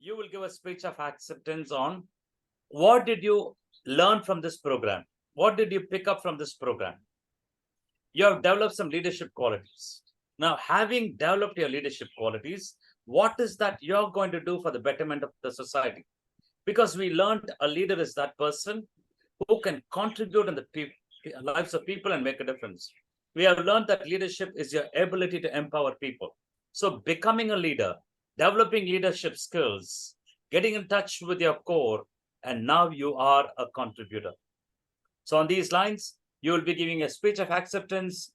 you will give a speech of acceptance on what did you learn from this program? What did you pick up from this program? You have developed some leadership qualities. Now, having developed your leadership qualities, what is that you're going to do for the betterment of the society? Because we learned a leader is that person who can contribute in the lives of people and make a difference. We have learned that leadership is your ability to empower people. So, becoming a leader, developing leadership skills, getting in touch with your core, and now you are a contributor. So, on these lines, you will be giving a speech of acceptance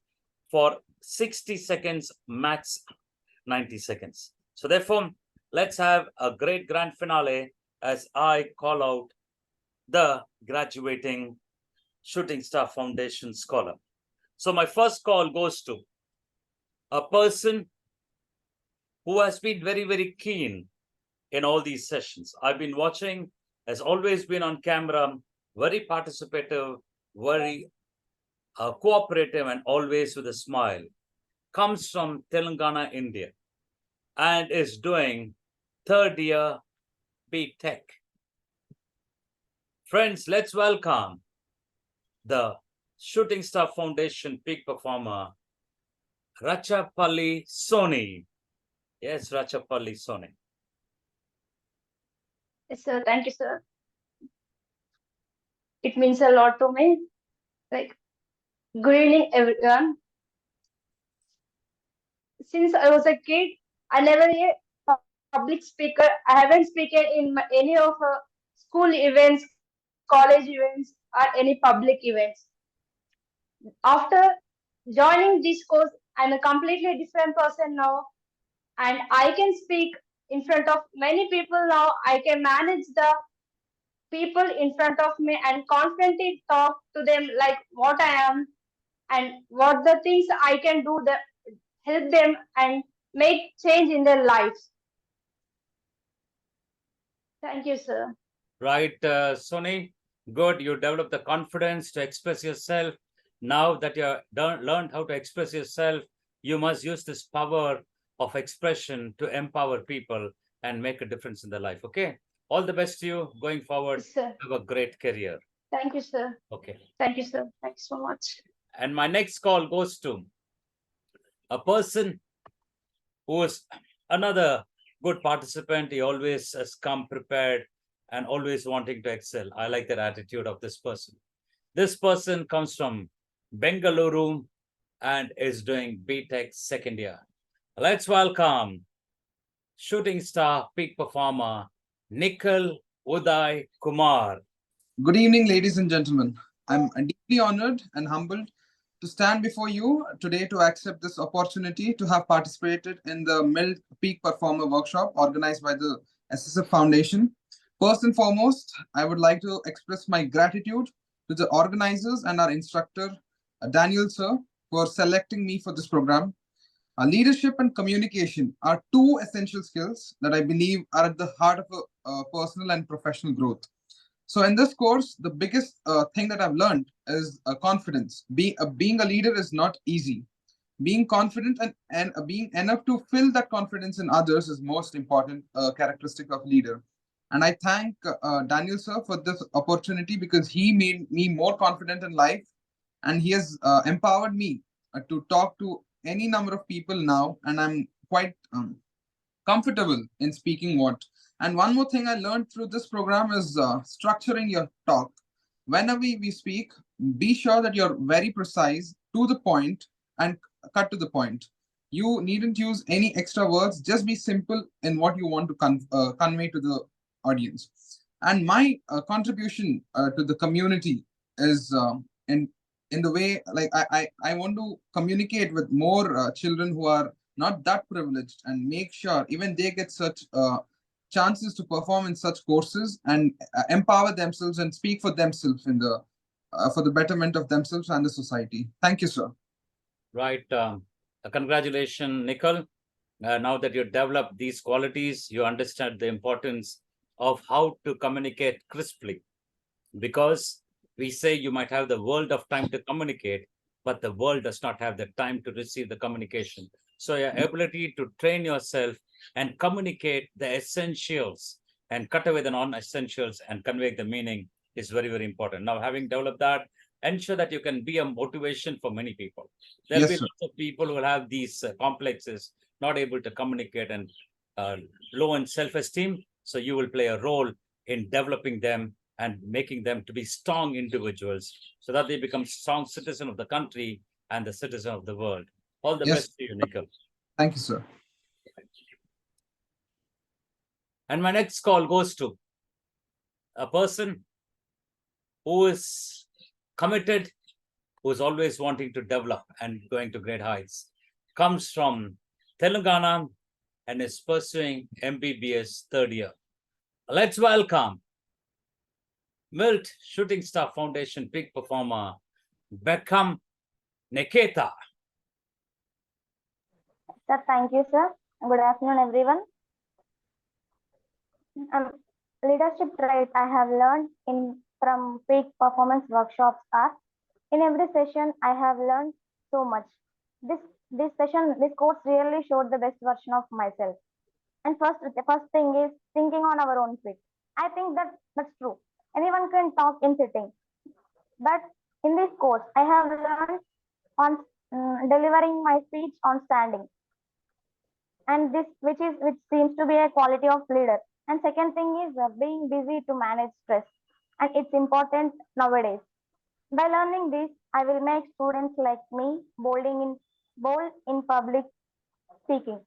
for 60 seconds, max 90 seconds. So, therefore, let's have a great grand finale as I call out the graduating Shooting Star Foundation scholar. So my first call goes to a person who has been very, very keen in all these sessions. I've been watching, has always been on camera, very participative, very cooperative, and always with a smile. Comes from Telangana, India, and is doing third year B.Tech. Friends, let's welcome the Shooting Star Foundation peak performer, Rachapalli Soni. Yes, Rachapalli Soni. Yes, sir. Thank you, sir. It means a lot to me. Like, good evening, everyone. Since I was a kid, I never a public speaker. I haven't spoken in any of school events, college events, or any public events. After joining this course, I'm a completely different person now, and I can speak in front of many people now. I can manage the people in front of me and confidently talk to them like what I am and what the things I can do that help them and make change in their lives. Thank you, sir. Right, Soni, good. You developed the confidence to express yourself. Now that you learned how to express yourself, you must use this power of expression to empower people and make a difference in their life. Okay. All the best to you going forward. Yes, sir. Have a great career. Thank you, sir. Okay. Thank you, sir. Thank you so much. And my next call goes to a person who is another good participant. He always has come prepared and always wanting to excel. I like that attitude of this person. This person comes from Bengaluru and is doing B.Tech second year. Let's welcome Shooting Star peak performer Nikhil Uday Kumar. Good evening, ladies and gentlemen. I'm deeply honored and humbled to stand before you today to accept this opportunity to have participated in the MILT Peak Performer Workshop organized by the SSF Foundation. First and foremost, I would like to express my gratitude to the organizers and our instructor, Daniel sir, for selecting me for this program. Leadership and communication are two essential skills that I believe are at the heart of a personal and professional growth. So in this course, the biggest thing that I've learned is confidence. Being a leader is not easy. Being confident and being enough to fill that confidence in others is most important characteristic of leader. And I thank Daniel sir for this opportunity because he made me more confident in life, and he has empowered me to talk to any number of people now, and I'm quite comfortable in speaking what. And one more thing I learned through this program is structuring your talk. Whenever we speak, be sure that you're very precise, to the point, and cut to the point. You needn't use any extra words, just be simple in what you want to convey to the audience. And my contribution to the community is in the way like I want to communicate with more children who are not that privileged and make sure even they get such chances to perform in such courses and empower themselves and speak for themselves in the for the betterment of themselves and the society. Thank you, sir. Right. Congratulations, Nikhil. Now that you developed these qualities, you understand the importance of how to communicate crisply. Because we say you might have the world of time to communicate, but the world does not have the time to receive the communication. So your ability to train yourself and communicate the essentials and cut away the non-essentials and convey the meaning is very, very important. Now, having developed that, ensure that you can be a motivation for many people. There will Yes, be sir. lots of people who will have these complexes, not able to communicate and low in self-esteem. So you will play a role in developing them and making them to be strong individuals so that they become strong citizen of the country and the citizen of the world. All the Yes. best to you, Nikhil. Thank you, sir. And my next call goes to a person who is committed, who is always wanting to develop and going to great heights, comes from Telangana and is pursuing MBBS third year. Let's welcome MILT Shooting Star Foundation peak performer, Beckham Niketa. Sir, thank you, sir. Good afternoon, everyone. Leadership trait I have learned from peak performance workshops are in every session I have learned so much. This course really showed the best version of myself. And the first thing is thinking on our own feet. I think that's true. Anyone can talk in sitting, but in this course I have learned on delivering my speech on standing, and which seems to be a quality of leader. And second thing is being busy to manage stress, and it's important nowadays. By learning this, I will make students like me bold in public speaking.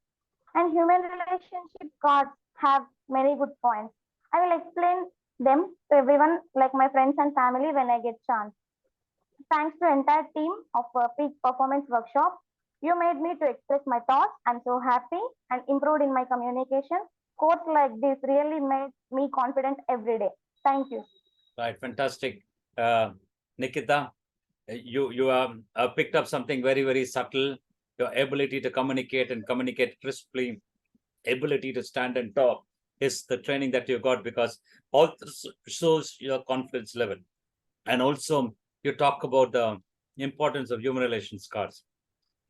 And human relationship cards have many good points. I will explain them to everyone, like my friends and family, when I get chance. Thanks to entire team of peak performance workshop, you made me to express my thoughts. I'm so happy and improved in my communication. Course like this really made me confident every day. Thank you. Right, fantastic. Nikita, you picked up something very, very subtle. Your ability to communicate and communicate crisply, ability to stand and talk is the training that you got, because all this shows your confidence level. And also, you talk about the importance of human relations cards.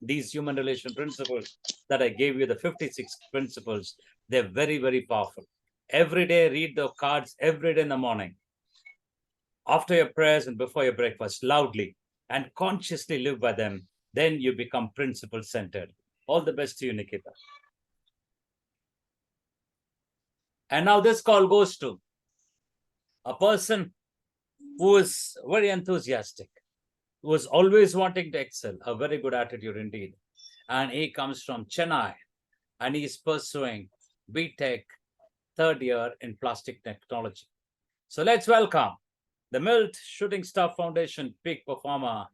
These human relation principles that I gave you, the 56 principles, they're very, very powerful. Every day, read the cards every day in the morning, after your prayers and before your breakfast, loudly and consciously live by them. Then you become principle centered. All the best to you, Nikita. And now this call goes to a person who is very enthusiastic, who is always wanting to excel, a very good attitude indeed. And he comes from Chennai and he is pursuing BTech third year in plastic technology. So let's welcome the MILT Shooting Star Foundation peak performer,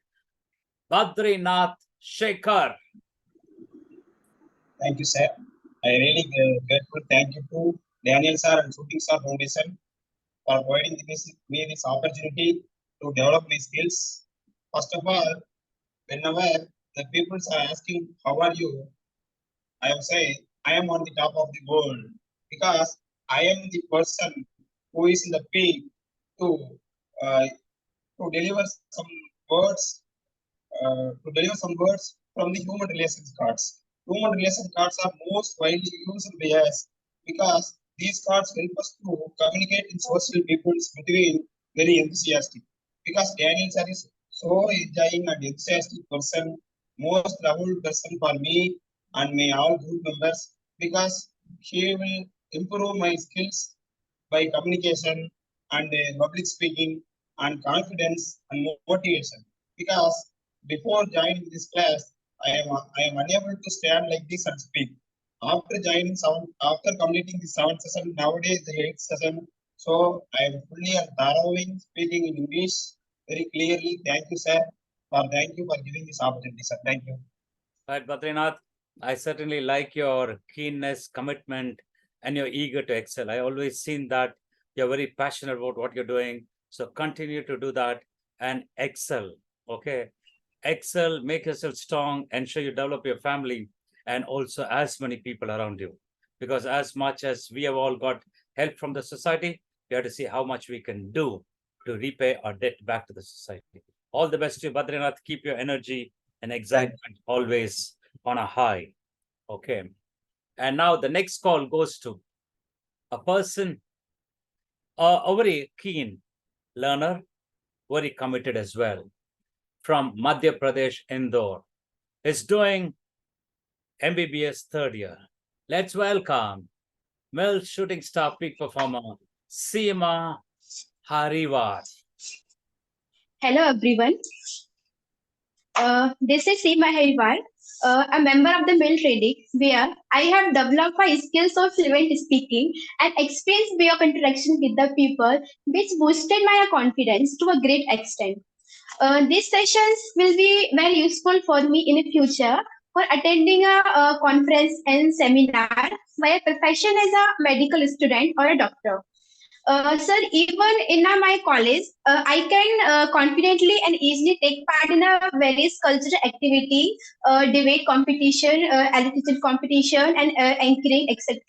Badrinath Shekhar. Thank you, sir. I really grateful. Thank you to Daniel sir and Shooting Star Foundation for providing me this opportunity to develop my skills. First of all, whenever the people are asking how are you, I am saying I am on the top of the world, because I am the person who is in the peak to uh, to deliver some words from the human relations cards. Human relations cards are most widely used by us because these cards help us to communicate in social peoples between very enthusiastic. Because Daniel sir is so enjoying and enthusiastic person, most lovable person for me and my all group members, because he will improve my skills by communication and public speaking and confidence and motivation. Because before joining this class, I am unable to stand like this and speak. After completing the seventh session, nowadays the eighth session, so I am fully and thoroughly speaking in English very clearly. Thank you, sir. Thank you for giving this opportunity, sir. Thank you. Right, Badrinath, I certainly like your keenness, commitment, and you're eager to excel. I always seen that you're very passionate about what you're doing. So continue to do that and excel. Okay. Excel, make yourself strong, ensure you develop your family and also as many people around you. Because as much as we have all got help from the society, we have to see how much we can do to repay our debt back to the society. All the best to you, Badrinath. Keep your energy and excitement always on a high. Okay. And now the next call goes to a person, a very keen learner, very committed as well, from Madhya Pradesh, Indore, is doing MBBS third year. Let's welcome MILT shooting star peak performer, Seema Hariwar. Hello everyone. This is Seema Hariwar, a member of the MILT training, where I have developed my skills of fluent speaking and experienced way of interaction with the people, which boosted my confidence to a great extent. These sessions will be very useful for me in the future for attending a conference and seminar my profession as a medical student or a doctor. Sir, even in my college, I can confidently and easily take part in a various cultural activity, debate competition, attitude competition, and anchoring, etc.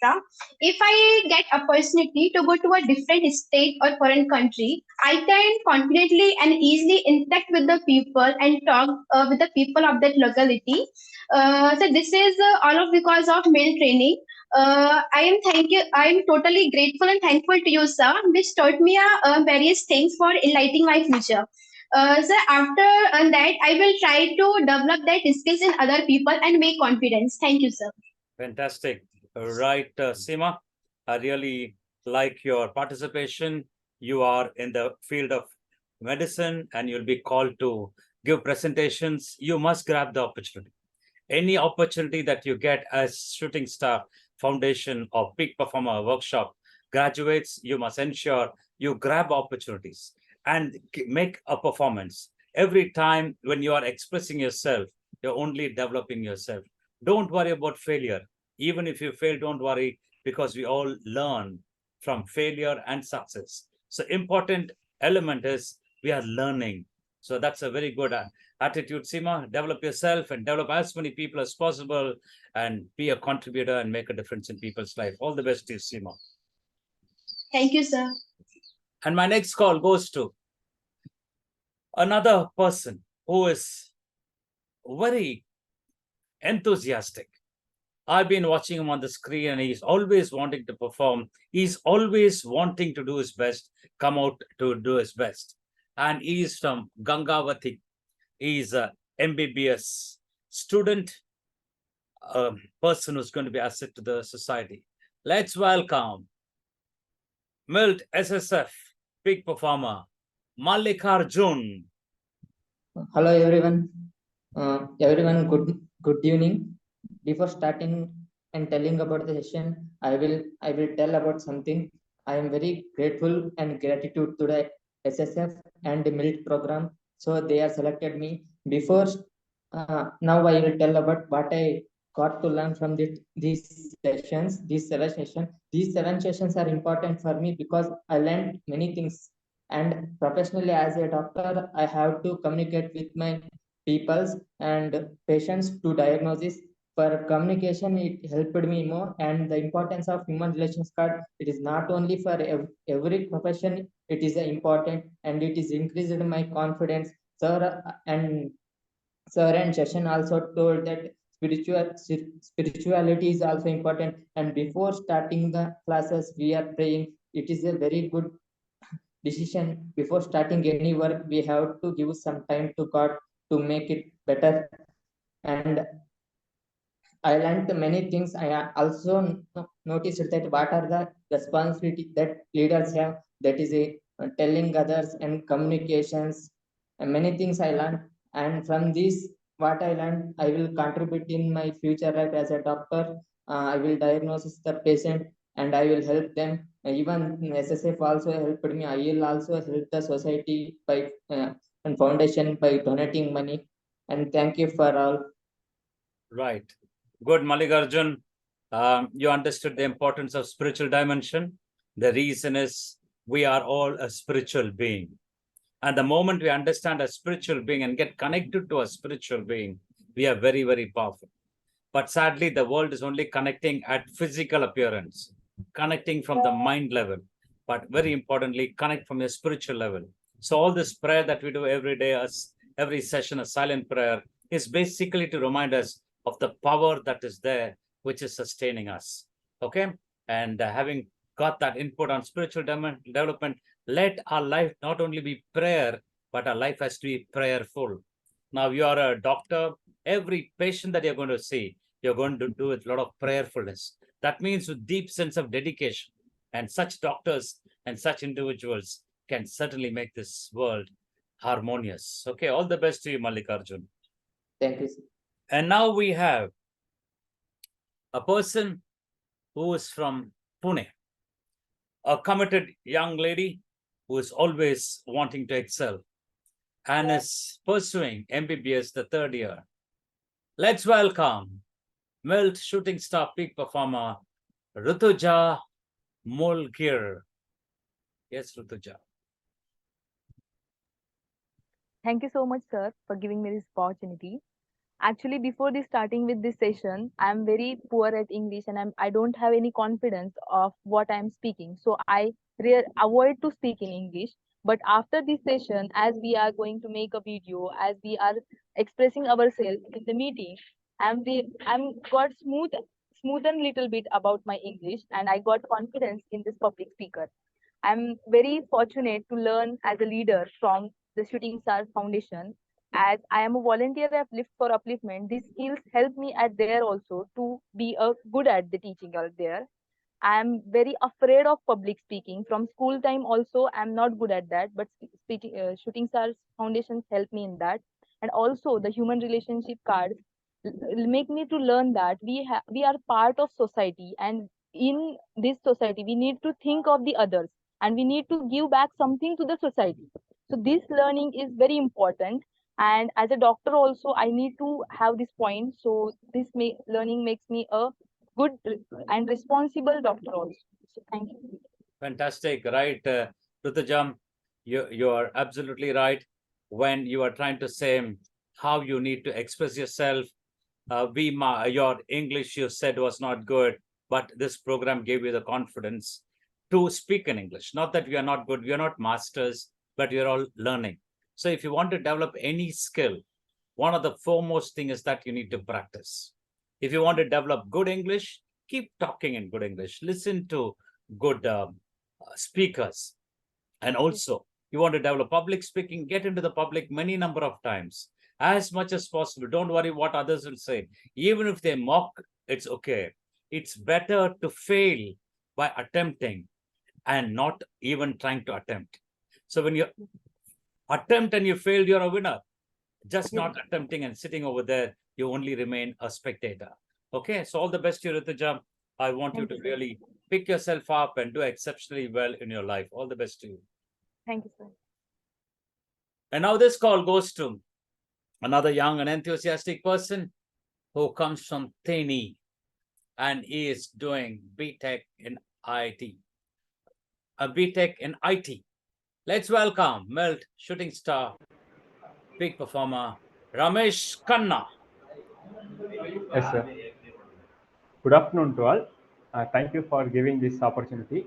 If I get opportunity to go to a different state or foreign country, I can confidently and easily interact with the people and talk with the people of that locality. So this is all of because of male training. I am totally grateful and thankful to you, sir, which taught me various things for enlightening my future. Sir, after that, I will try to develop that skills in other people and make confidence. Thank you, sir. Fantastic. Right, Seema. I really like your participation. You are in the field of medicine and you'll be called to give presentations. You must grab the opportunity. Any opportunity that you get as Shooting Star Foundation or Peak Performer Workshop graduates, you must ensure you grab opportunities and make a performance. Every time when you are expressing yourself, you're only developing yourself. Don't worry about failure. Even if you fail, don't worry, because we all learn from failure and success. So important element is we are learning. So that's a very good attitude, Seema. Develop yourself and develop as many people as possible and be a contributor and make a difference in people's life. All the best to you, Seema. Thank you, sir. And my next call goes to another person who is very enthusiastic. I've been watching him on the screen and he's always wanting to perform. He's always wanting to do his best, come out to do his best. And he is from Gangavati. He's a MBBS student, a person who's going to be asset to the society. Let's welcome MILT SSF peak performer, Mallikarjun. Hello everyone. Good evening. Before starting and telling about the session, I will tell about something. I am very grateful and gratitude to the SSF and the MILT program. So they have selected me. Before now, I will tell about what I got to learn from these sessions. These 7 sessions. These 7 sessions are important for me because I learned many things. And professionally, as a doctor, I have to communicate with my peoples and patients to diagnosis. For communication, it helped me more, and the importance of human relations card, it is not only for every profession, it is important, and it is increased my confidence. Sir and session also told that spirituality is also important, and before starting the classes we are praying. It is a very good decision. Before starting any work, we have to give some time to God to make it better. And I learned many things. I also noticed that what are the responsibility that leaders have. That is telling others and communications. And many things I learned. And from this, what I learned, I will contribute in my future life as a doctor. I will diagnose the patient and I will help them. Even SSF also helped me. I will also help the society by and foundation by donating money. And thank you for all. Right. Good, Mallikarjun. You understood the importance of spiritual dimension. The reason is we are all a spiritual being. And the moment we understand a spiritual being and get connected to a spiritual being, we are very, very powerful. But sadly, the world is only connecting at physical appearance, connecting from the mind level, but very importantly, connect from the spiritual level. So all this prayer that we do every day, every session, a silent prayer, is basically to remind us of the power that is there which is sustaining us. Okay. And having got that input on spiritual development, let our life not only be prayer, but our life has to be prayerful. Now, you are a doctor. Every patient that you're going to see, you're going to do with a lot of prayerfulness. That means with deep sense of dedication. And such doctors and such individuals can certainly make this world harmonious. Okay, all the best to you, Mallikarjun. Thank you, sir. And now we have a person who is from Pune, a committed young lady who is always wanting to excel and is pursuing MBBS the third year. Let's welcome MILT shooting star peak performer Rutuja Mulkir. Yes, Rutuja. Thank you so much, sir, for giving me this opportunity. Actually, before this starting with this session, I'm very poor at English and I don't have any confidence of what I'm speaking. So I avoid to speak in English. But after this session, as we are going to make a video, as we are expressing ourselves in the meeting, I'm got smoothen little bit about my English and I got confidence in this public speaker. I'm very fortunate to learn as a leader from the Shooting Stars Foundation. As I am a volunteer at Uplift for Upliftment, these skills help me at there also to be a good at the teaching out there. I am very afraid of public speaking. From school time also, I'm not good at that, but Shooting Stars Foundations help me in that. And also the human relationship cards make me to learn that we are part of society, and in this society we need to think of the others and we need to give back something to the society. So this learning is very important, and as a doctor also I need to have this point. So this learning makes me a good and responsible doctor also. So thank you. Fantastic, right, Rutuja? You are absolutely right. When you are trying to say how you need to express yourself, your English you said was not good, but this program gave you the confidence to speak in English. Not that we are not good, we are not masters, but we are all learning. So if you want to develop any skill, one of the foremost thing is that you need to practice. If you want to develop good English, keep talking in good English. Listen to good speakers. And also, you want to develop public speaking, get into the public many number of times, as much as possible. Don't worry what others will say. Even if they mock, it's okay. It's better to fail by attempting and not even trying to attempt. So when you attempt and you fail, you're a winner. Just not attempting and sitting over there, you only remain a spectator. Okay, so all the best to you, Rituja. I want you to really pick yourself up and do exceptionally well in your life. All the best to you. Thank you, sir. And now this call goes to another young and enthusiastic person who comes from Theni and he is doing BTech in IT. A BTech in IT. Let's welcome MILT shooting star, peak performer, Ramesh Khanna. Yes, sir. Good afternoon to all. Thank you for giving this opportunity.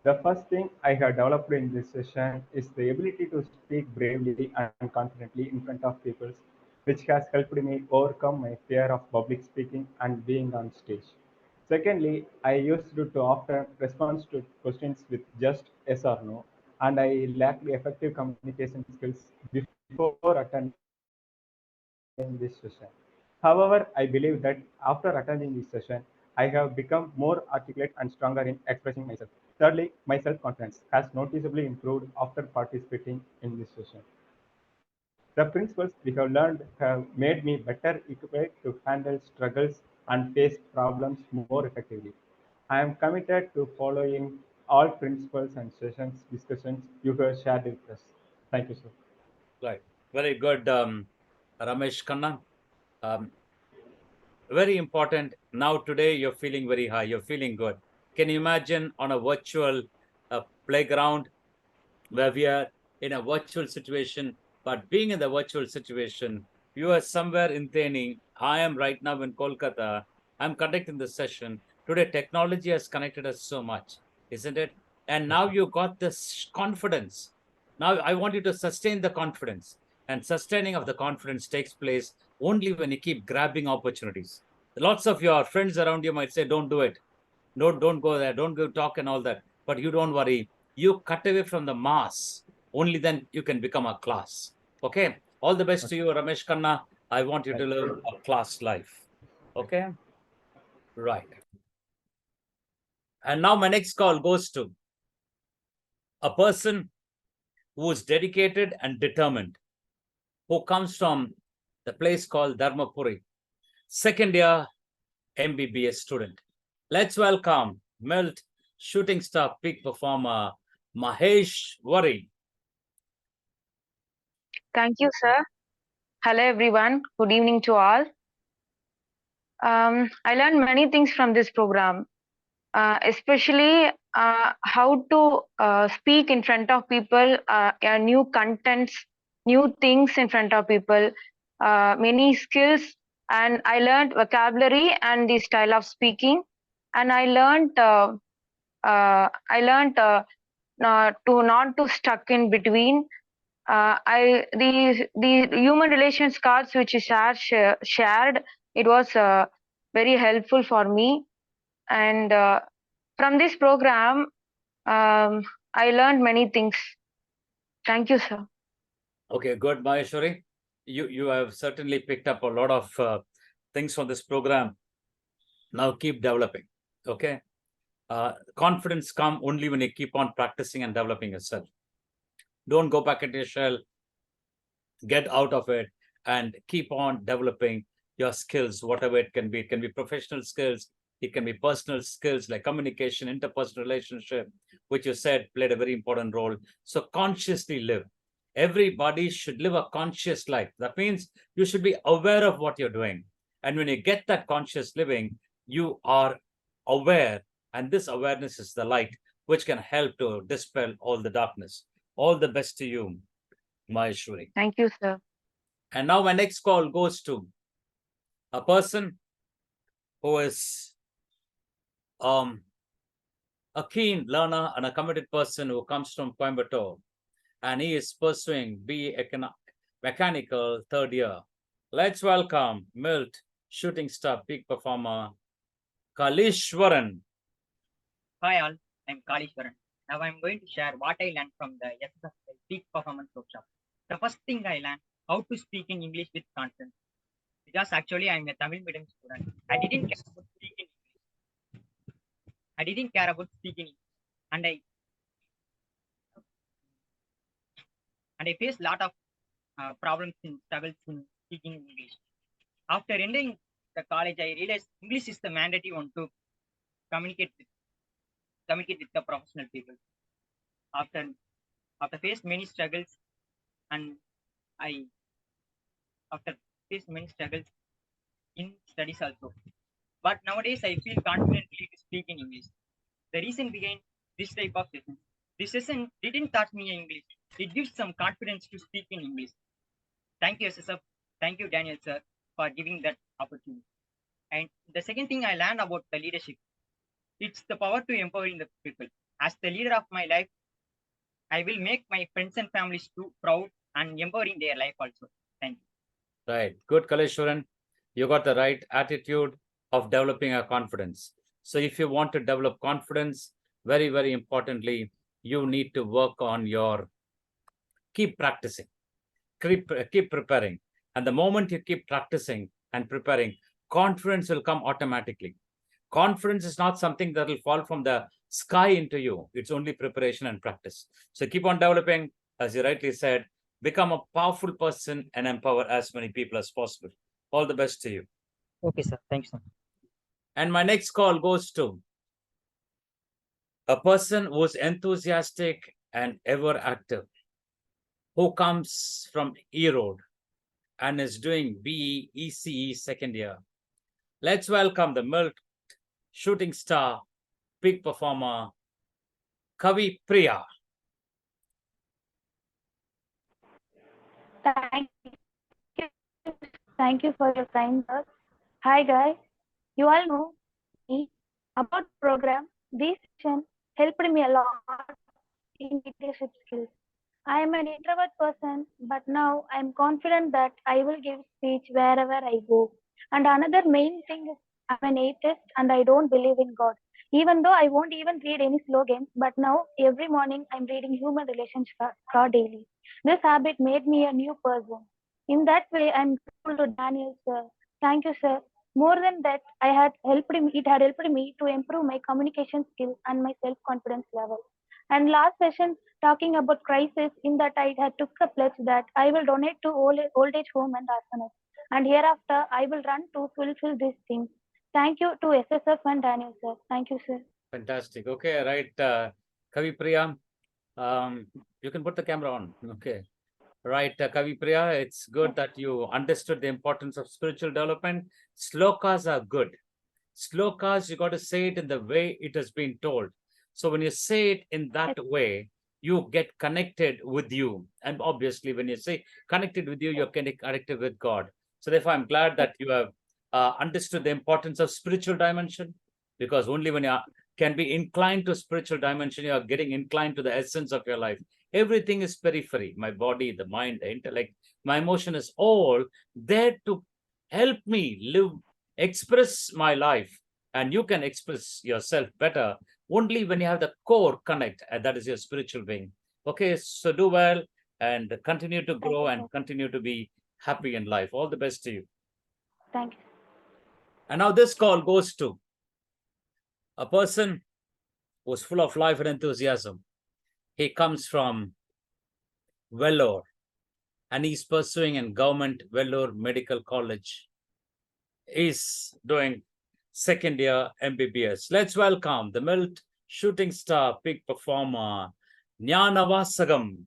The first thing I have developed in this session is the ability to speak bravely and confidently in front of people, which has helped me overcome my fear of public speaking and being on stage. Secondly, I used to often respond to questions with just yes or no, and I lacked effective communication skills before attending this session. However, I believe that after attending this session, I have become more articulate and stronger in expressing myself. Thirdly, my self-confidence has noticeably improved after participating in this session. The principles we have learned have made me better equipped to handle struggles and face problems more effectively. I am committed to following all principles and sessions discussions you have shared with us. Thank you, sir. Right. Very good, Ramesh Khanna. Um, very important. Now, today, you're feeling very high. You're feeling good. Can you imagine on a virtual playground where we are in a virtual situation, but being in the virtual situation, you are somewhere in Theni. I am right now in Kolkata. I'm conducting the session. Today, technology has connected us so much, isn't it? And now you got this confidence. Now I want you to sustain the confidence. And sustaining of the confidence takes place only when you keep grabbing opportunities. Lots of your friends around you might say, don't do it. Don't go there. Don't go talk and all that. But you don't worry. You cut away from the mass. Only then you can become a class. Okay. All the best to you, Ramesh Khanna. I want you to live a class life. Okay. Right. And now my next call goes to a person who is dedicated and determined, who comes from the place called Dharmapuri, second year MBBS student. Let's welcome MILT shooting star peak performer Mahesh Wari. Thank you, sir. Hello, everyone. Good evening to all. I learned many things from this program, especially how to speak in front of people, new contents, new things in front of people, many skills, and I learned vocabulary and the style of speaking, and I learned to not to stuck in between. The human relations cards which is shared, it was very helpful for me, and from this program I learned many things. Thank you, sir. Okay, good, Maheshwari. You have certainly picked up a lot of things from this program. Now keep developing. Okay. Confidence come only when you keep on practicing and developing yourself. Don't go back into your shell. Get out of it and keep on developing your skills, whatever it can be. It can be professional skills, it can be personal skills like communication, interpersonal relationship, which you said played a very important role. So consciously live. Everybody should live a conscious life. That means you should be aware of what you're doing. And when you get that conscious living, you are aware, and this awareness is the light which can help to dispel all the darkness. All the best to you, Maheshwari. Thank you, sir. And now my next call goes to a person who is a keen learner and a committed person who comes from Coimbatore, and he is pursuing BE Mechanical third year. Let's welcome MILT shooting star peak performer Kalishwaran. Hi all, I'm Kalishwaran. Now I'm going to share what I learned from the SSF Peak Performance Workshop. The first thing I learned, how to speak in English with confidence. Because actually I'm a Tamil medium student. I didn't care about speaking English. And I faced a lot of problems and struggles in speaking English. After entering the college, I realized English is the mandatory one to communicate with the professional people. After faced many struggles, and I after faced many struggles in studies also. But nowadays I feel confidently to speak in English. The reason behind this type of session. This session didn't teach me English. It gives some confidence to speak in English. Thank you, SSF. Thank you, Daniel sir, for giving that opportunity. And the second thing I learned about the leadership, it's the power to empowering the people. As the leader of my life, I will make my friends and families too proud and empowering their life also. Thank you. Right. Good, Kaleshwaran. You got the right attitude of developing a confidence. So if you want to develop confidence, very, very importantly, you need to work on your keep practicing, keep preparing. And the moment you keep practicing and preparing, confidence will come automatically. Confidence is not something that will fall from the sky into you. It's only preparation and practice. So keep on developing, as you rightly said, become a powerful person and empower as many people as possible. All the best to you. Okay, sir. Thank you, sir. And my next call goes to a person who's enthusiastic and ever active, who comes from Erode and is doing BE ECE second year. Let's welcome the MILT shooting star, peak performer, Kavi Priya. Thank you. Thank you for your kind words. Hi guys, you all know me about program. This session helped me a lot in leadership skills. I am an introvert person, but now I am confident that I will give speech wherever I go. And another main thing is I'm an atheist and I don't believe in God. Even though I won't even read any slogans, but now every morning I'm reading human relations card daily. This habit made me a new person. In that way, I'm grateful to Daniel, sir. Thank you, sir. More than that, it had helped me to improve my communication skills and my self-confidence level. And last session, talking about crisis, in that I had took a pledge that I will donate to old age home and orphanage. And hereafter, I will run to fulfill these things. Thank you to SSF and Daniel, sir. Thank you, sir. Fantastic. Okay, right. Kavi Priya, you can put the camera on. Okay. Right, Kavi Priya, it's good that you understood the importance of spiritual development. Slokas are good. Slokas, you got to say it in the way it has been told. So when you say it in that way, you get connected with you. And obviously, when you say connected with you, you're connected with God. So therefore, I'm glad that you have understood the importance of spiritual dimension, because only when you can be inclined to spiritual dimension, you are getting inclined to the essence of your life. Everything is periphery. My body, the mind, the intellect, my emotion is all there to help me live, express my life. And you can express yourself better only when you have the core connect, and that is your spiritual being. Okay, so do well and continue to grow and continue to be happy in life. All the best to you. Thank you. And now this call goes to a person who's full of life and enthusiasm. He comes from Vellore and he's pursuing in government Vellore Medical College. He's doing second year MBBS. Let's welcome the MILT shooting star, peak performer, Jnanavasagam.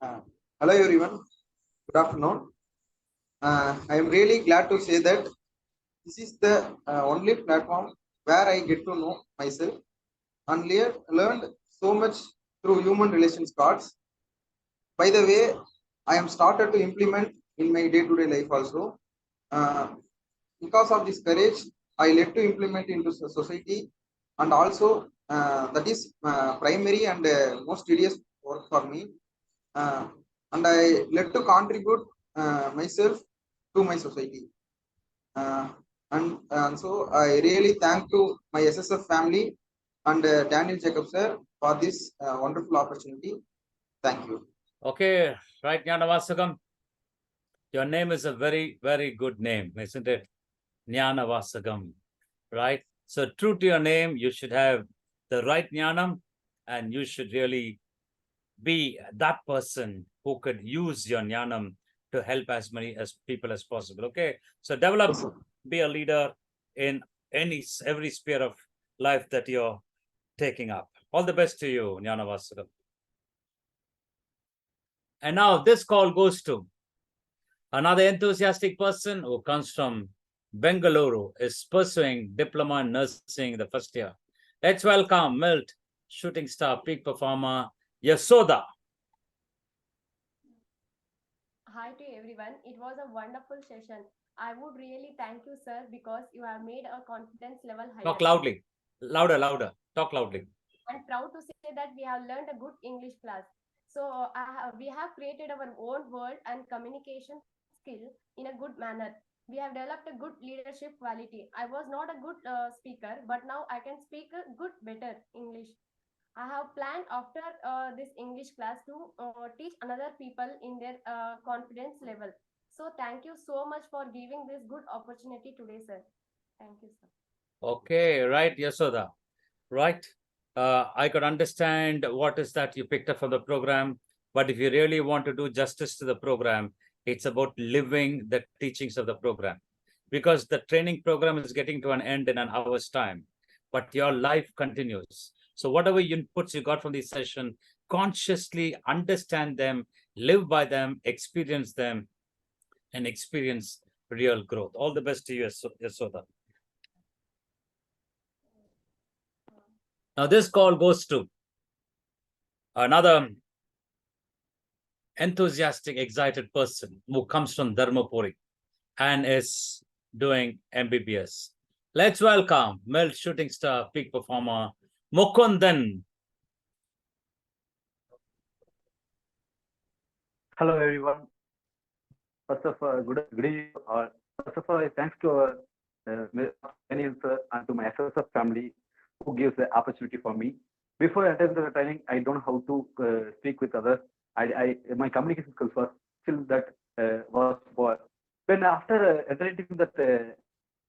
Hello everyone, good afternoon. I am really glad to say that this is the only platform where I get to know myself and learned so much through human relations cards. By the way, I am started to implement in my day-to-day life also. Because of this courage, I led to implement into society, and also that is primary and most tedious work for me. And I led to contribute myself to my society. And so I really thank to my SSF family and Daniel Jacob sir for this wonderful opportunity. Thank you. Okay, right, Jnanavasagam. Your name is a very, very good name, isn't it? Jnanavasagam, right? So true to your name, you should have the right jnanam, and you should really be that person who could use your jnanam to help as many as people as possible. Okay, so develop, be a leader in every sphere of life that you're taking up. All the best to you, Jnanavasagam. And now this call goes to another enthusiastic person who comes from Bengaluru, is pursuing diploma in nursing the first year. Let's welcome MILT shooting star, peak performer, Yasoda. Hi to everyone. It was a wonderful session. I would really thank you, sir, because you have made a confidence level higher. Talk loudly. Louder. Talk loudly. I'm proud to say that we have learned a good English class. So we have created our own world and communication skill in a good manner. We have developed a good leadership quality. I was not a good speaker, but now I can speak a good, better English. I have planned after this English class to teach another people in their confidence level. So thank you so much for giving this good opportunity today, sir. Thank you, sir. Okay, right, Yasoda. Right. I could understand what is that you picked up from the program, but if you really want to do justice to the program, it's about living the teachings of the program, because the training program is getting to an end in an hour's time, but your life continues. So whatever inputs you got from this session, consciously understand them, live by them, experience them, and experience real growth. All the best to you, Yasoda. Now this call goes to another enthusiastic, excited person who comes from Dharmapuri and is doing MBBS. Let's welcome MILT shooting star, peak performer, Mukundan. Hello everyone. First of all, good evening to all. First of all, I thanks to our Daniel sir and to my SSF family who gives the opportunity for me. Before attending the training, I don't know how to speak with others. My communication skills was still that was poor. When after attending that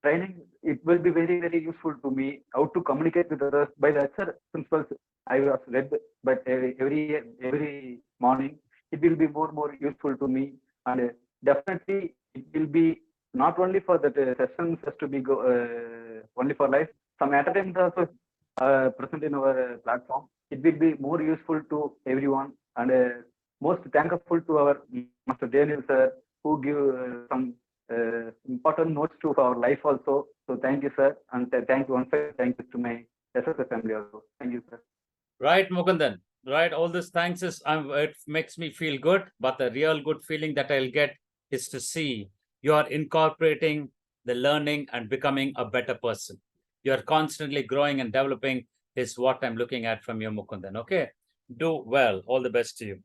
training, it will be very, very useful to me how to communicate with others. By the HR principles, I was read, but every morning, it will be more useful to me. And definitely, it will be not only for the sessions has to be only for life. Some entertainment also present in our platform. It will be more useful to everyone. And most thankful to our Master Daniel sir, who give some important notes to our life also. So thank you, sir. And thank you once again. Thank you to my SSF family also. Thank you, sir. Right, Mukundan. Right, all this thanks is it makes me feel good, but the real good feeling that I'll get is to see you are incorporating the learning and becoming a better person. You're constantly growing and developing is what I'm looking at from you, Mukundan. Okay, do well. All the best to you.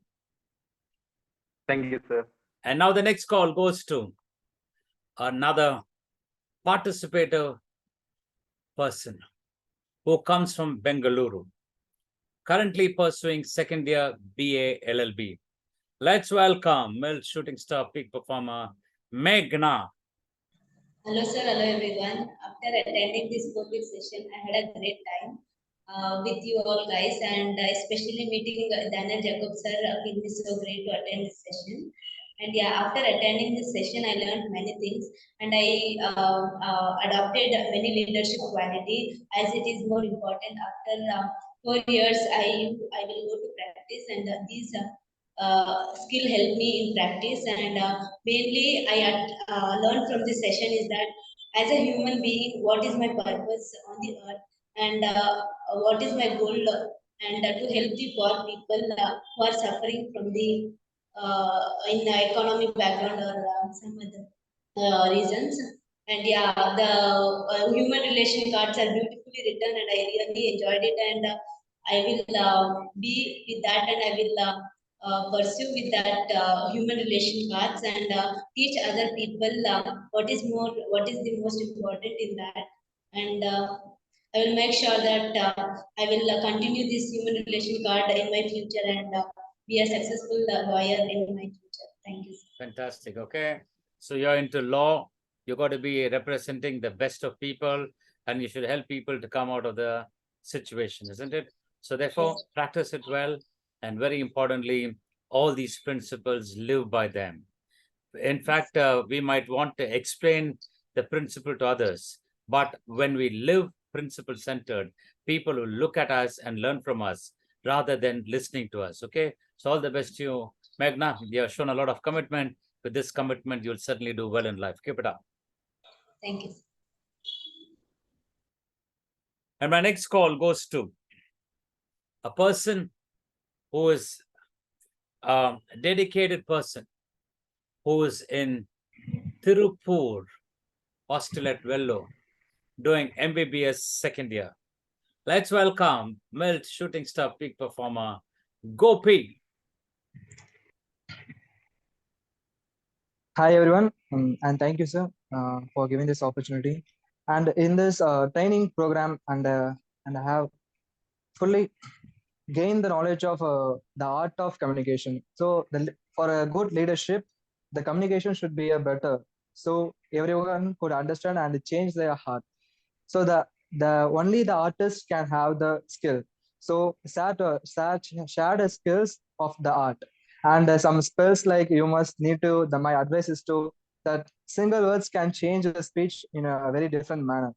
Thank you, sir. And now the next call goes to another participator person who comes from Bengaluru, currently pursuing second year BA LLB. Let's welcome MILT shooting star peak performer Meghna. Hello, sir. Hello, everyone. After attending this COVID session, I had a great time with you all guys, and especially meeting Daniel Jacob sir. It was so great to attend this session. And yeah, after attending this session, I learned many things, and I adopted many leadership quality as it is more important. After 4 years, I will go to practice, and these skill helped me in practice. And mainly, I learned from this session is that as a human being, what is my purpose on the earth, and what is my goal, and to help the poor people who are suffering from the in the economic background or some other reasons. And yeah, the human relation cards are beautifully written, and I really enjoyed it. And I will be with that, and I will pursue with that human relation cards, and teach other people what is the most important in that. And I will make sure that I will continue this human relation card in my future, and be a successful lawyer in my future. Thank you. Fantastic. Okay. So you're into law. You got to be representing the best of people, and you should help people to come out of the situation, isn't it? So therefore, Yes. practice it well. And very importantly, all these principles, live by them. In fact, we might want to explain the principle to others. But when we live principle centered, people will look at us and learn from us rather than listening to us. Okay. So all the best to you, Meghna. You have shown a lot of commitment. With this commitment, you'll certainly do well in life. Keep it up. Thank you. And my next call goes to a person who is a dedicated person who is in Tirupur, hostel at Vellore, doing MBBS second year. Let's welcome MILT shooting star peak performer Gopi. Hi everyone, and thank you, sir, for giving this opportunity. And in this training program, and I have fully gained the knowledge of the art of communication. So, for a good leadership, the communication should be a better, so everyone could understand and change their heart. So the only the artist can have the skill. So such shared skills of the art, and some spells like you must need to. My advice is to that single words can change the speech in a very different manner.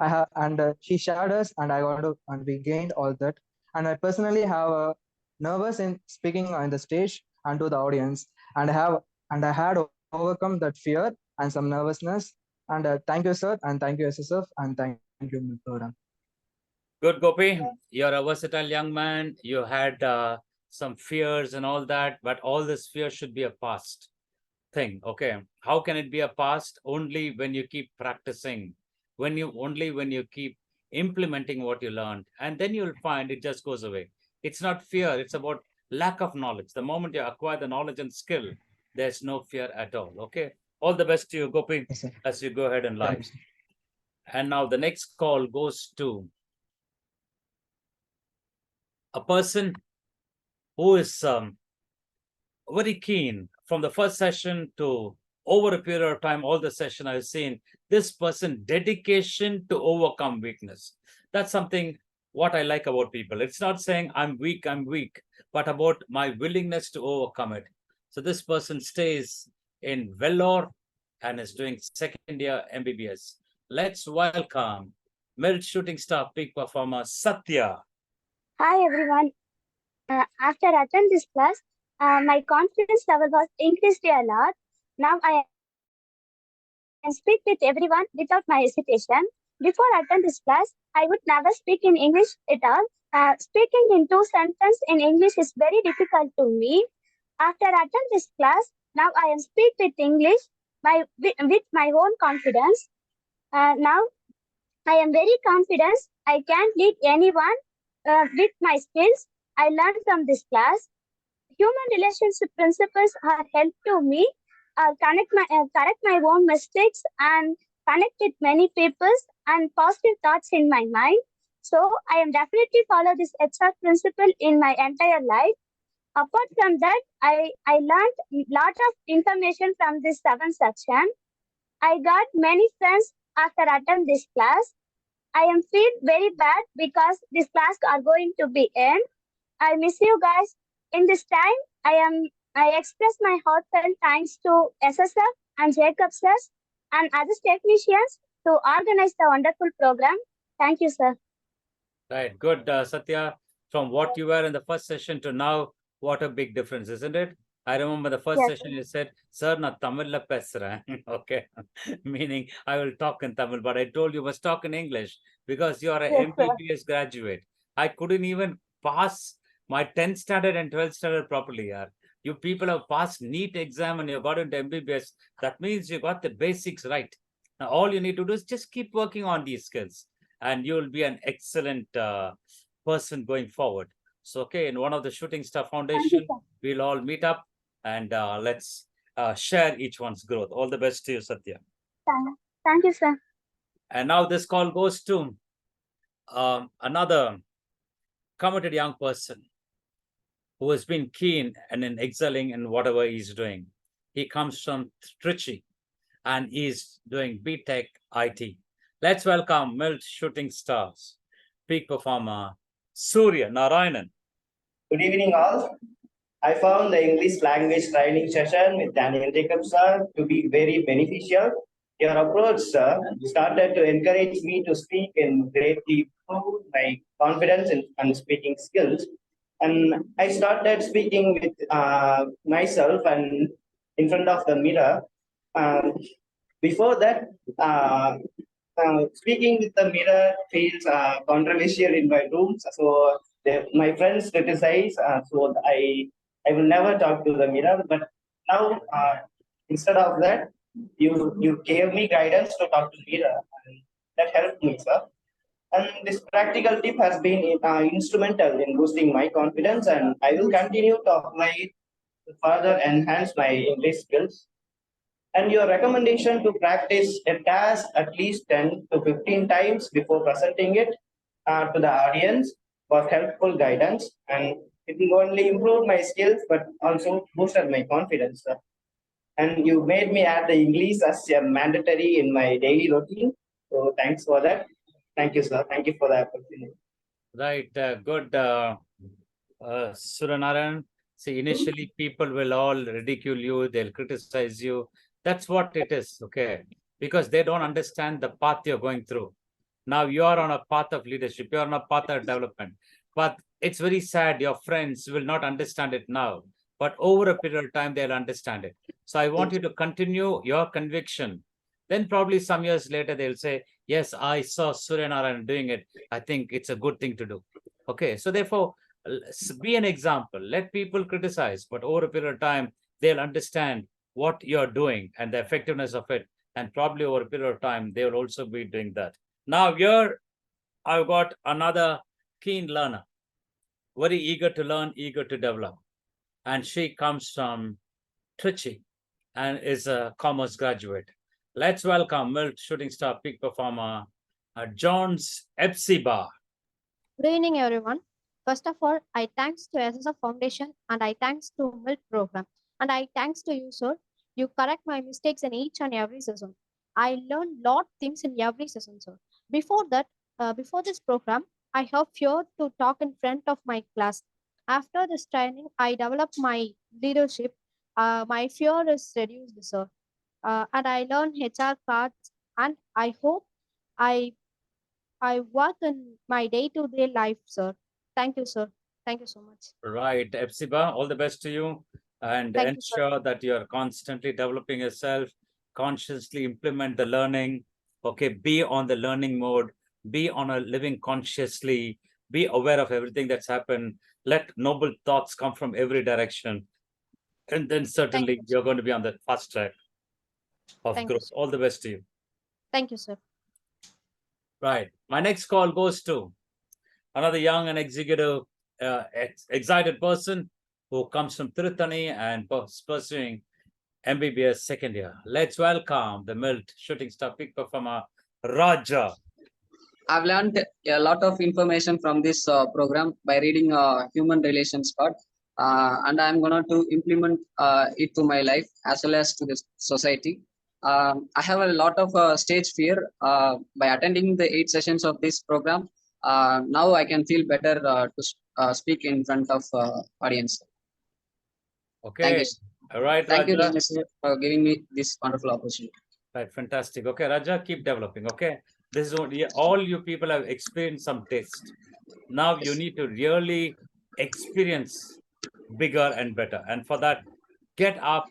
I have, and he shared us, and I want to, and we gained all that. And I personally have nervous in speaking on the stage and to the audience, and I had overcome that fear and some nervousness. And thank you, sir, and thank you, SSF, and thank you, program. Good, Gopi. You're a versatile young man. You had some fears and all that, but all this fear should be a past thing. Okay. How can it be a past? Only when you keep practicing, when you keep implementing what you learned, and then you'll find it just goes away. It's not fear, it's about lack of knowledge. The moment you acquire the knowledge and skill, there's no fear at all. Okay. All the best to you, Gopi, Yes, sir. as you go ahead in Thank life. you, sir. And now the next call goes to a person who is very keen from the first session to over a period of time, all the session I've seen this person dedication to overcome weakness. That's something what I like about people. It's not saying I'm weak, but about my willingness to overcome it. So this person stays in Vellore and is doing second year MBBS. Let's welcome MILT shooting star peak performer Satya. Hi everyone. After attending this class, my confidence level was increased a lot. Now I can speak with everyone without my hesitation. Before attend this class, I would never speak in English at all. Speaking in two sentences in English is very difficult to me. After attend this class, now I am speak with English with my own confidence. Now I am very confident. I can lead anyone with my skills I learned from this class. Human relationship principles are help to me correct my own mistakes and connect with many people and positive thoughts in my mind. So I am definitely follow this HR principle in my entire life. Apart from that, I learned lot of information from this seventh section. I got many friends after attend this class. I am feel very bad because this class are going to be end. I miss you guys. In this time, I express my heartfelt thanks to SSF and Jacob sirs and other technicians to organize the wonderful program. Thank you, sir. Right, good, Satya. From what you were in the first session to now, what a big difference, isn't it? I remember the first Yes, session you said, "Sir, na Tamil la pesren." Okay, meaning I will talk in Tamil, but I told you must talk in English because you are an yes, sir. MBBS graduate. I couldn't even pass my 10th standard and 12th standard properly. Yeah. You people have passed NEET exam and you got into MBBS. That means you got the basics right. Now, all you need to do is just keep working on these skills and you will be an excellent person going forward. So, okay, in one of the Shooting Star Thank you, Foundation, sir. we'll all meet up and let's share each one's growth. All the best to you, Satya. Thank you, sir. And now this call goes to another committed young person who has been keen and in excelling in whatever he's doing. He comes from Trichy and is doing BTech IT. Let's welcome MILT shooting stars, peak performer, Surya Narayanan. Good evening, all. I found the English language training session with Daniel Jacob sir to be very beneficial. Your approach, sir, started to encourage me to speak and greatly improve my confidence and speaking skills. And I started speaking with myself and in front of the mirror. Um, Before that, speaking with the mirror feels controversial in my room. So my friends criticize. So I will never talk to the mirror. But now, instead of that, you gave me guidance to talk to mirror, and that helped me, sir. And this practical tip has been instrumental in boosting my confidence, and I will continue to apply it to further enhance my English skills. And your recommendation to practice a task at least 10 to 15 times before presenting it to the audience was helpful guidance. And it will only improve my skills, but also boosted my confidence. And you made me add the English as a mandatory in my daily routine. So thanks for that. Thank you, sir. Thank you for the opportunity. Right, good, Suranaran. See, initially people will all ridicule you, they'll criticize you. That's what it is, okay? Because they don't understand the path you're going through. Now you are on a path of leadership, you're on a path of development. But it's very sad, your friends will not understand it now. But over a period of time, they'll understand it. So I want you to continue your conviction. Then probably some years later, they'll say, yes, I saw Suryanarayan doing it. I think it's a good thing to do. Okay, so therefore, be an example. Let people criticize, but over a period of time, they'll understand what you're doing and the effectiveness of it. And probably over a period of time, they will also be doing that. Now here, I've got another keen learner, very eager to learn, eager to develop. And she comes from Trichy and is a commerce graduate. Let's welcome MILT shooting star peak performer Jones Epsiba. Good evening, everyone. First of all, I thanks to SSF Foundation and I thanks to MILT program and I thanks to you, sir. You correct my mistakes in each and every session. I learned lot things in every session, sir. Before that, before this program, I have fear to talk in front of my class. After this training, I developed my leadership. My fear is reduced, sir. And I learned HR cards, and I hope I I work in my day-to-day life, sir. Thank you, sir. Thank you so much. Right, Epsiba, all the best to you, and Thank you, sir. ensure that you're constantly developing yourself, consciously implement the learning. Okay, be on the learning mode, be on a living consciously, be aware of everything that's happened. Let noble thoughts come from every direction. And then certainly you're going to be on the fast track of Thank growth. you, All the best to you. Thank you, sir. Right. My next call goes to another young and executive, excited person who comes from Tirutani and pursuing MBBS second year. Let's welcome the MILT shooting star peak performer, Raja. I've learned a lot of information from this program by reading human relations part, and I'm going to implement it to my life as well as to the society. I have a lot of stage fear. By attending the 8 sessions of this program, now I can feel better to speak in front of audience. Okay. Thank you. All right, Thank Raja. you, Mr. for giving me this wonderful opportunity. Right, fantastic. Okay, Raja, keep developing. Okay, this is all you people have experienced some taste. Now you need to really experience bigger and better. And for that, get up,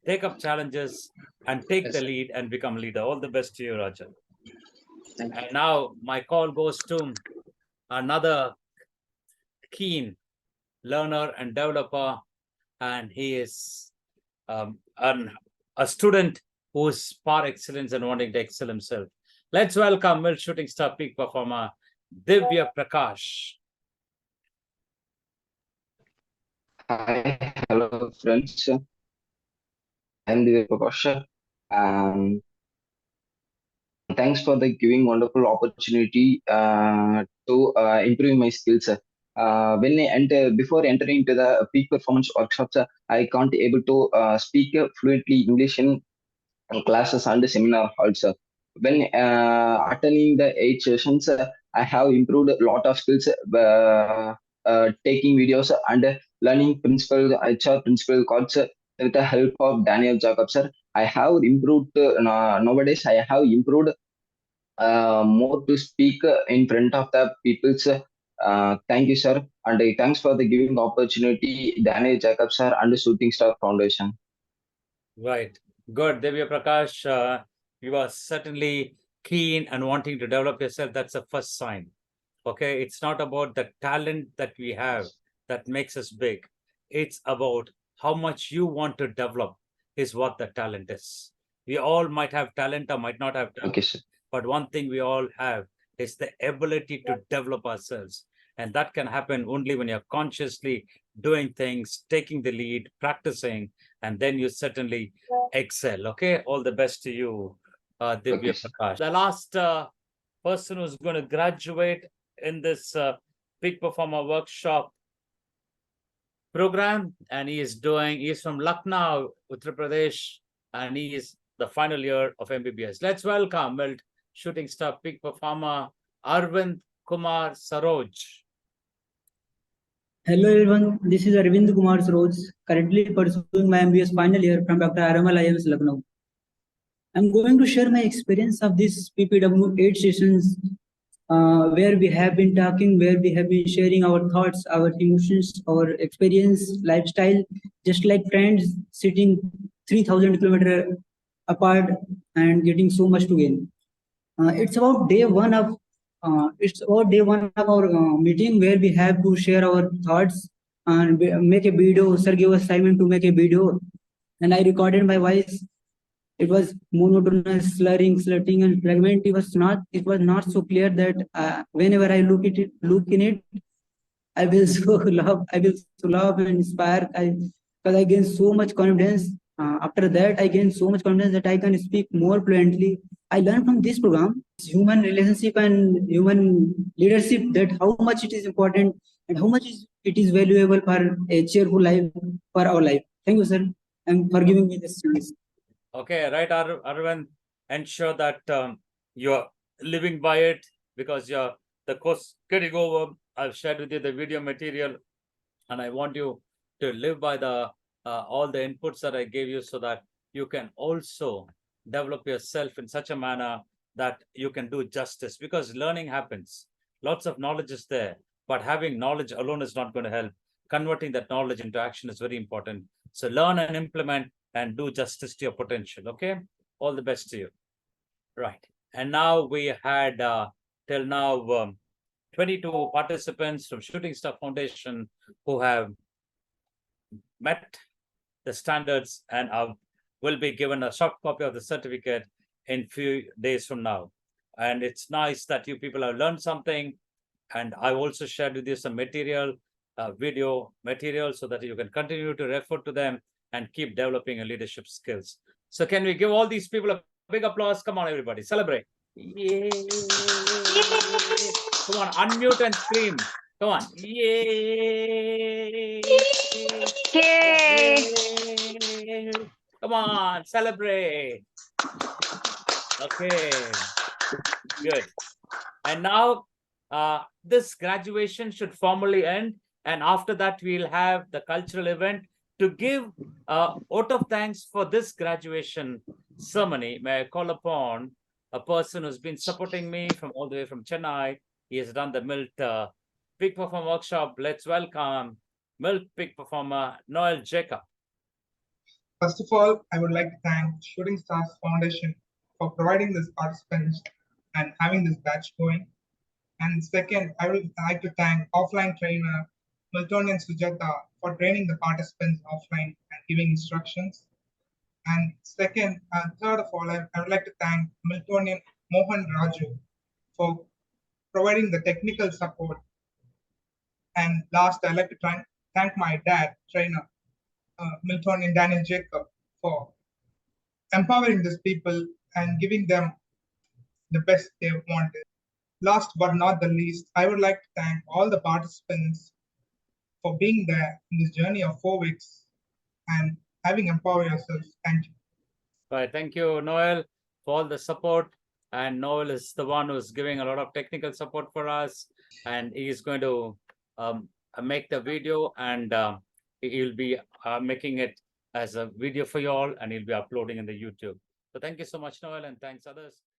take up challenges, and take the lead and become leader. All the best to you, Raja. And now my call goes to another keen learner and developer, and he is a student who is par excellence and wanting to excel himself. Let's welcome MILT shooting star peak performer, Divya Prakash. Hi, hello friends. I'm Divya Prakash. Thanks for the giving wonderful opportunity to improve my skills. When I enter, before entering into the peak performance workshops, I can't able to speak fluently English in classes and seminar halls. When attending the 8 sessions, I have improved a lot of skills, taking videos and learning principal HR principal course with the help of Daniel Jacob sir. I have improved nowadays. I have improved more to speak in front of the people's. Thank you, sir, and thanks for the giving opportunity, Daniel Jacob sir and Shooting Star Foundation. Right. Good. Divya Prakash, you are certainly keen and wanting to develop yourself. That's the first sign. Okay. It's not about the talent that we have that makes us big. It's about how much you want to develop is what the talent is. We all might have talent or might not have talent. Okay, sir. But one thing we all have is the ability to develop ourselves. And that can happen only when you're consciously doing things, taking the lead, practicing, and then you certainly excel. Okay, all the best to you, Divya Prakash. The last person who's going to graduate in this peak performer workshop program, and he's from Lucknow, Uttar Pradesh, and he is the final year of MBBS. Let's welcome MILT shooting star peak performer Arvind Kumar Saroj. Hello everyone, this is Arvind Kumar Saroj, currently pursuing my MBS final year from Dr. Aramal IMS Lucknow. I'm going to share my experience of this PPW 8 sessions where we have been talking, where we have been sharing our thoughts, our emotions, our experience, lifestyle, just like friends sitting 3,000 kilometers apart and getting so much to gain. It's about day one of our meeting where we have to share our thoughts and make a video. Sir gave us assignment to make a video, and I recorded my voice. It was monotonous, slurring, and fragment. It was not so clear that whenever I look in it, I will so laugh and inspire. Because I gain so much confidence After that, I gained so much confidence that I can speak more fluently. I learned from this program human relationship and human leadership, that how much it is important and how much it is valuable for a cheerful life, for our life. Thank you, sir, and for giving me this chance. Okay, right, Arvind. Ensure that you're living by it, because you're the course getting over. I've shared with you the video material, and I want you to live by the all the inputs that I gave you, so that you can also develop yourself in such a manner that you can do justice, because learning happens. Lots of knowledge is there, but having knowledge alone is not going to help. Converting that knowledge into action is very important. So learn and implement and do justice to your potential. Okay, all the best to you. Right, and now we had till now 22 participants from Shooting Star Foundation who have met the standards and will be given a soft copy of the certificate in few days from now. And it's nice that you people have learned something. And I also shared with you some material, video material, so that you can continue to refer to them and keep developing your leadership skills. So can we give all these people a big applause? Come on, everybody, celebrate. Yay. Come on, unmute and scream. Come on. Yay. Yay! Yay. Come on, celebrate. Okay, good. And now this graduation should formally end. And after that, we'll have the cultural event to give vote of thanks for this graduation ceremony. May I call upon a person who's been supporting me from all the way from Chennai. He has done the MILT Peak Performer Workshop. Let's welcome MILT Peak Performer Noel Jacob. First of all, I would like to thank Shooting Stars Foundation for providing this participants and having this batch going. And second, I would like to thank offline trainer Miltonian Sujata for training the participants offline and giving instructions. And second, third of all, I would like to thank Miltonian Mohan Raju for providing the technical support. And last, I'd like to thank my dad, trainer, Miltonian Daniel Jacob, for empowering these people and giving them the best they wanted. Last but not the least, I would like to thank all the participants for being there in this journey of 4 weeks and having empowered yourself. Thank you. Right, thank you, Noel, for all the support. And Noel is the one who's giving a lot of technical support for us, and he is going to make the video, and he'll be making it as a video for you all, and he'll be uploading in the YouTube. So thank you so much, Noel, and thanks others.